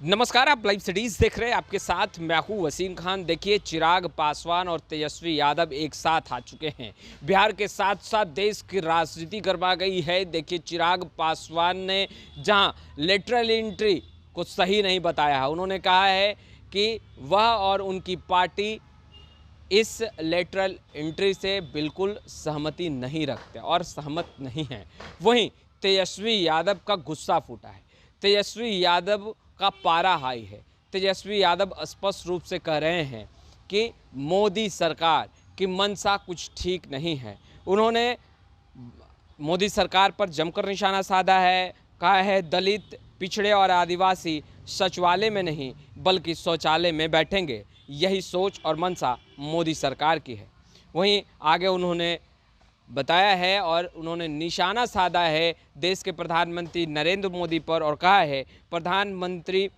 नमस्कार, आप live cities देख रहे हैं। आपके साथ मैं हूं वसीम खान। देखिए, चिराग पासवान और तेजस्वी यादव एक साथ आ चुके हैं। बिहार के साथ साथ देश की राजनीति गरमा गई है। देखिए, चिराग पासवान ने जहां लेटरल एंट्री को सही नहीं बताया है, उन्होंने कहा है कि वह और उनकी पार्टी इस लेटरल एंट्री से बिल्कुल सहमति नहीं रखते और सहमत नहीं हैं। वहीं तेजस्वी यादव का गुस्सा फूटा है। तेजस्वी यादव का पारा हाई है। तेजस्वी यादव स्पष्ट रूप से कह रहे हैं कि मोदी सरकार की मंशा कुछ ठीक नहीं है। उन्होंने मोदी सरकार पर जमकर निशाना साधा है। कहा है, दलित, पिछड़े और आदिवासी सचिवालय में नहीं बल्कि शौचालय में बैठेंगे। यही सोच और मंशा मोदी सरकार की है। वहीं आगे उन्होंने बताया है और उन्होंने निशाना साधा है देश के प्रधानमंत्री नरेंद्र मोदी पर और कहा है, प्रधानमंत्री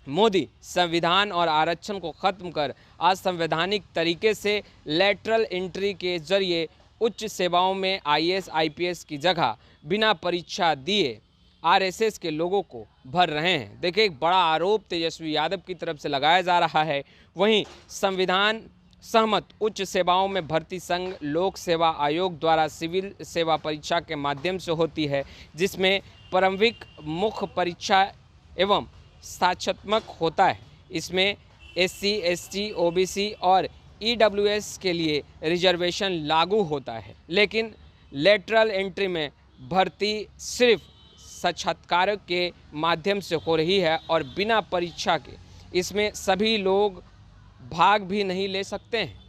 मोदी संविधान और आरक्षण को खत्म कर असंवैधानिक तरीके से लेटरल एंट्री के जरिए उच्च सेवाओं में आईएएस आईपीएस की जगह बिना परीक्षा दिए आरएसएस के लोगों को भर रहे हैं। देखिए, एक बड़ा आरोप तेजस्वी यादव की तरफ से लगाया जा रहा है। वहीं संविधान सहमत उच्च सेवाओं में भर्ती संघ लोक सेवा आयोग द्वारा सिविल सेवा परीक्षा के माध्यम से होती है, जिसमें प्रारंभिक मुख्य परीक्षा एवं साक्षात्मक होता है। इसमें एससी, एसटी, ओबीसी और ईडब्ल्यूएस के लिए रिजर्वेशन लागू होता है, लेकिन लेटरल एंट्री में भर्ती सिर्फ साक्षात्कार के माध्यम से हो रही है और बिना परीक्षा के इसमें सभी लोग भाग भी नहीं ले सकते हैं।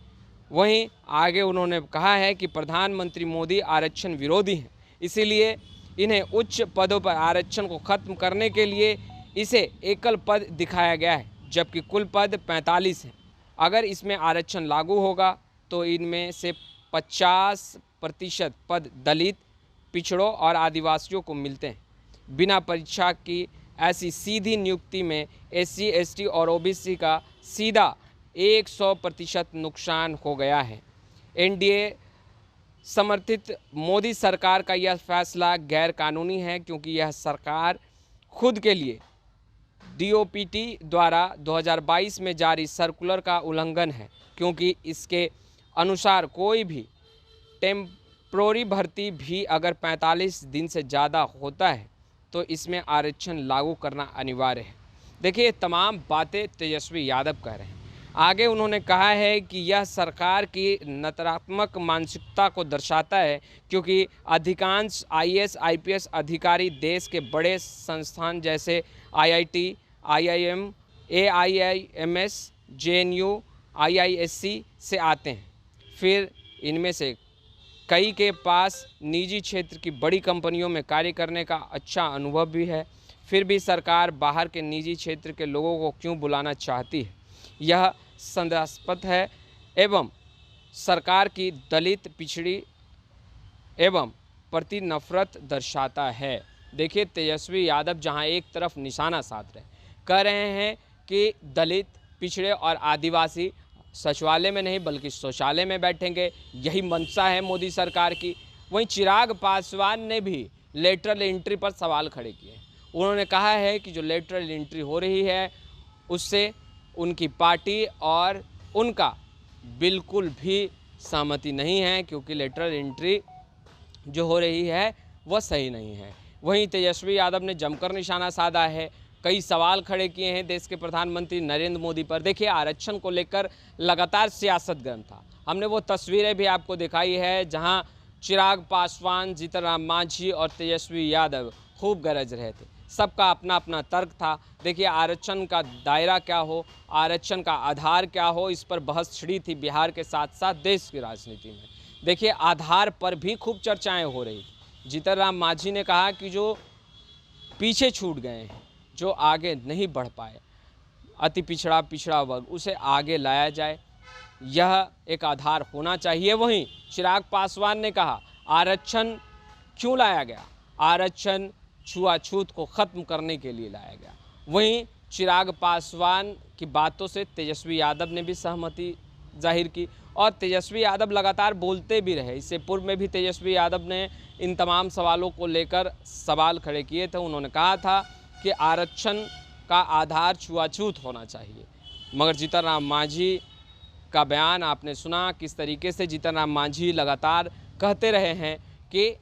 वहीं आगे उन्होंने कहा है कि प्रधानमंत्री मोदी आरक्षण विरोधी हैं, इसीलिए इन्हें उच्च पदों पर आरक्षण को खत्म करने के लिए इसे एकल पद दिखाया गया है, जबकि कुल पद 45 हैं। अगर इसमें आरक्षण लागू होगा तो इनमें से 50% पद दलित, पिछड़ों और आदिवासियों को मिलते हैं। बिना परीक्षा की ऐसी सीधी नियुक्ति में एससी, एसटी और ओबीसी का सीधा 100% नुकसान हो गया है। एनडीए समर्थित मोदी सरकार का यह फैसला गैर कानूनी है, क्योंकि यह सरकार खुद के लिए डीओपीटी द्वारा 2022 में जारी सर्कुलर का उल्लंघन है, क्योंकि इसके अनुसार कोई भी टेम्प्रोरी भर्ती भी अगर 45 दिन से ज़्यादा होता है तो इसमें आरक्षण लागू करना अनिवार्य है। देखिए, तमाम बातें तेजस्वी यादव कह रहे हैं। आगे उन्होंने कहा है कि यह सरकार की नकारात्मक मानसिकता को दर्शाता है, क्योंकि अधिकांश आईएएस आईपीएस अधिकारी देश के बड़े संस्थान जैसे IIT, IIM, AIIMS, JNU, IISc से आते हैं। फिर इनमें से कई के पास निजी क्षेत्र की बड़ी कंपनियों में कार्य करने का अच्छा अनुभव भी है। फिर भी सरकार बाहर के निजी क्षेत्र के लोगों को क्यों बुलाना चाहती है, यह संदेहास्पद है एवं सरकार की दलित, पिछड़ी एवं प्रति नफरत दर्शाता है। देखिए, तेजस्वी यादव जहां एक तरफ निशाना साध रहे, कह रहे हैं कि दलित, पिछड़े और आदिवासी सचिवालय में नहीं बल्कि शौचालय में बैठेंगे। यही मंशा है मोदी सरकार की। वहीं चिराग पासवान ने भी लेटरल एंट्री पर सवाल खड़े किए। उन्होंने कहा है कि जो लेटरल एंट्री हो रही है उससे उनकी पार्टी और उनका बिल्कुल भी सहमति नहीं है, क्योंकि लेटरल एंट्री जो हो रही है वह सही नहीं है। वहीं तेजस्वी यादव ने जमकर निशाना साधा है, कई सवाल खड़े किए हैं देश के प्रधानमंत्री नरेंद्र मोदी पर। देखिए, आरक्षण को लेकर लगातार सियासत गर्म था। हमने वो तस्वीरें भी आपको दिखाई है जहां चिराग पासवान, जीतन राम मांझी और तेजस्वी यादव खूब गरज रहे थे। सबका अपना अपना तर्क था। देखिए, आरक्षण का दायरा क्या हो, आरक्षण का आधार क्या हो, इस पर बहस छिड़ी थी बिहार के साथ साथ देश की राजनीति में। देखिए, आधार पर भी खूब चर्चाएं हो रही थी। जीतन राम मांझी ने कहा कि जो पीछे छूट गए हैं, जो आगे नहीं बढ़ पाए, अति पिछड़ा वर्ग, उसे आगे लाया जाए, यह एक आधार होना चाहिए। वहीं चिराग पासवान ने कहा, आरक्षण क्यों लाया गया, आरक्षण छुआछूत को खत्म करने के लिए लाया गया। वहीं चिराग पासवान की बातों से तेजस्वी यादव ने भी सहमति जाहिर की और तेजस्वी यादव लगातार बोलते भी रहे। इससे पूर्व में भी तेजस्वी यादव ने इन तमाम सवालों को लेकर सवाल खड़े किए थे। उन्होंने कहा था कि आरक्षण का आधार छुआछूत होना चाहिए। मगर जीतन राम मांझी का बयान आपने सुना, किस तरीके से जीतन राम मांझी लगातार कहते रहे हैं कि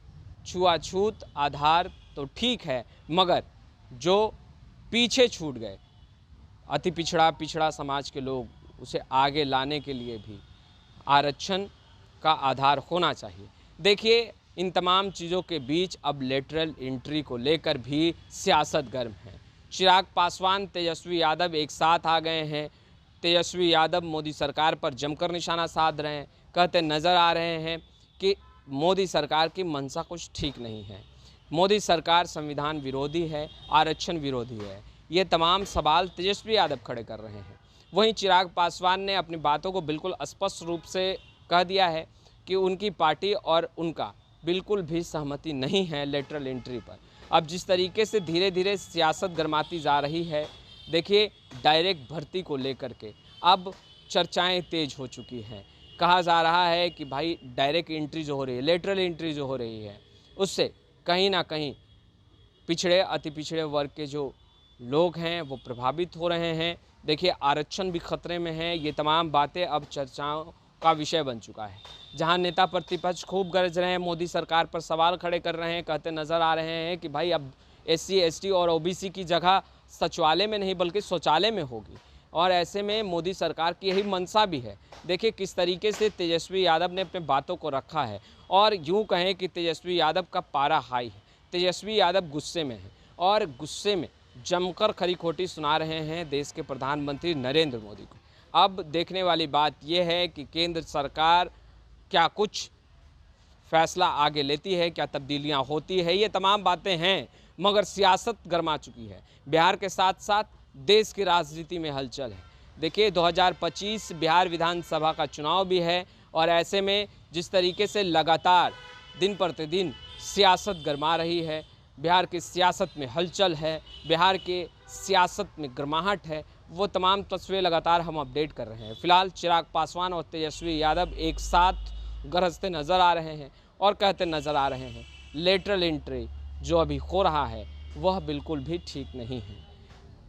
छुआछूत आधार तो ठीक है, मगर जो पीछे छूट गए अति पिछड़ा समाज के लोग, उसे आगे लाने के लिए भी आरक्षण का आधार होना चाहिए। देखिए, इन तमाम चीज़ों के बीच अब लेटरल एंट्री को लेकर भी सियासत गर्म है। चिराग पासवान, तेजस्वी यादव एक साथ आ गए हैं। तेजस्वी यादव मोदी सरकार पर जमकर निशाना साध रहे हैं, कहते नज़र आ रहे हैं कि मोदी सरकार की मंशा कुछ ठीक नहीं है, मोदी सरकार संविधान विरोधी है, आरक्षण विरोधी है। ये तमाम सवाल तेजस्वी यादव खड़े कर रहे हैं। वहीं चिराग पासवान ने अपनी बातों को बिल्कुल स्पष्ट रूप से कह दिया है कि उनकी पार्टी और उनका बिल्कुल भी सहमति नहीं है लेटरल एंट्री पर। अब जिस तरीके से धीरे धीरे सियासत गरमाती जा रही है, देखिए डायरेक्ट भर्ती को लेकर के अब चर्चाएं तेज हो चुकी हैं। कहा जा रहा है कि भाई डायरेक्ट एंट्री जो हो रही है, लेटरल एंट्री जो हो रही है, उससे कहीं ना कहीं पिछड़े अति पिछड़े वर्ग के जो लोग हैं वो प्रभावित हो रहे हैं। देखिए, आरक्षण भी खतरे में है। ये तमाम बातें अब चर्चाओं का विषय बन चुका है, जहां नेता प्रतिपक्ष खूब गरज रहे हैं, मोदी सरकार पर सवाल खड़े कर रहे हैं, कहते नज़र आ रहे हैं कि भाई अब SC ST और OBC की जगह सचिवालय में नहीं बल्कि शौचालय में होगी। और ऐसे में मोदी सरकार की यही मंशा भी है। देखिए किस तरीके से तेजस्वी यादव ने अपने बातों को रखा है, और यूँ कहें कि तेजस्वी यादव का पारा हाई है। तेजस्वी यादव गुस्से में है और गुस्से में जमकर खरी खोटी सुना रहे हैं देश के प्रधानमंत्री नरेंद्र मोदी को। अब देखने वाली बात यह है कि केंद्र सरकार क्या कुछ फैसला आगे लेती है, क्या तब्दीलियां होती है, ये तमाम बातें हैं। मगर सियासत गरमा चुकी है। बिहार के साथ साथ देश की राजनीति में हलचल है। देखिए 2025 बिहार विधानसभा का चुनाव भी है, और ऐसे में जिस तरीके से लगातार दिन प्रतिदिन सियासत गरमा रही है, बिहार की सियासत में हलचल है, बिहार के सियासत में गर्माहट है, वो तमाम तस्वीरें लगातार हम अपडेट कर रहे हैं। फिलहाल चिराग पासवान और तेजस्वी यादव एक साथ गरजते नज़र आ रहे हैं और कहते नज़र आ रहे हैं लेटरल एंट्री जो अभी हो रहा है वह बिल्कुल भी ठीक नहीं है।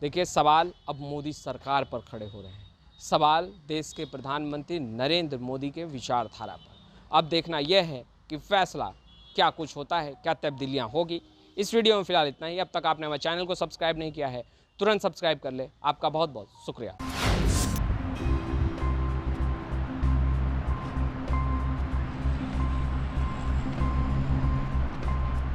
देखिए, सवाल अब मोदी सरकार पर खड़े हो रहे हैं, सवाल देश के प्रधानमंत्री नरेंद्र मोदी के विचारधारा पर। अब देखना यह है कि फैसला क्या कुछ होता है, क्या तब्दीलियाँ होगी। इस वीडियो में फिलहाल इतना ही। अब तक आपने हमारे चैनल को सब्सक्राइब नहीं किया है, तुरंत सब्सक्राइब कर ले। आपका बहुत बहुत शुक्रिया।